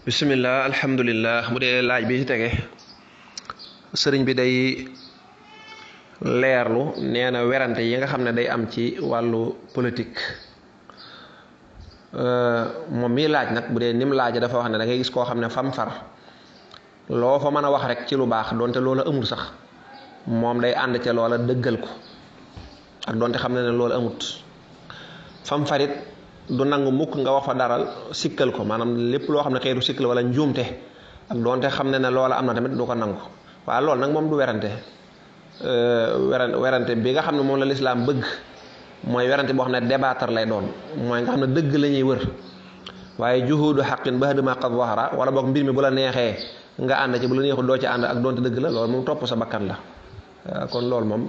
bismillah alhamdulillah bu dee laaj bi ci tege sëriñ bi day leerlu nee na werante yi nga xam ne day am ci wàllu politique moom mii laaj nag bu dee nim laaja dafa wax ne da ngay gis koo xam ne fam far loo fa mën a wax rek ci lu baax donte loola amul sax moom day ànd ca loola dëggal ko ak donte xam ne ne loola amut fam farit du nangu mukk nga wax fa daral sikkal ko maanaam lépp loo xam ne xeetu sikkal wala njuumte ak donte xam ne ne loola am na tamit du ko nangu waaye loolu nag moom du werante werante bi nga xam ne moom la lislaam bëgg mooy werante boo xam ne débattre lay doon mooy nga xam ne dëgg la ñuy wër waaye juhudu xaqin bahduma qad zahara wala boog mbir mi bu la neexee nga ànd ci bu la neexul doo ci ànd ak donte dëgg la loolu moom topp sa bakkan la kon loolu moom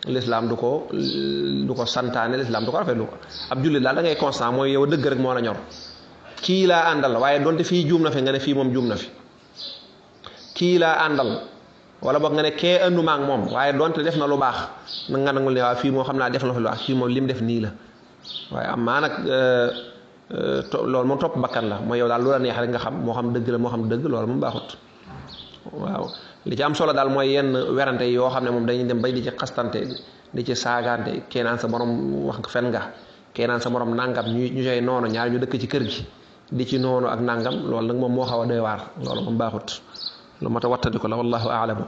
l'islam du ko santaane l'islam du ko rafetlu ab jullit daal da ngay constant mooy yow dëgg rek moo la ñor kii laa àndal waaye donte fii juum na fi nga ne fii moom juum na fi kii laa àndal wala boog nga ne kee ànduma ak moom waaye donte def na lu baax na nga nangul ne waaw fii moo xam naa def na fi lu baax fii moom lim def nii la waaye am maa nag loolu moom topp bakkan la mooy yow daal lu la neex rek nga xam moo xam dëgg la moo xam dëgg loolu moom baaxut waaw li ci am solo daal mooy yenn werante yoo xam ne moom dañuy dem bay di ci xastante di ci saagaante kee naan sa morom wax fen nga kee naan sa morom nangam ñu coy noonu ñaar ñu dëkk ci kër gi di ci noonu ak nangam loolu nag moom moo xaw a doy waar loolu moom baaxut lu mat a wattandi ko la wallahu a'lam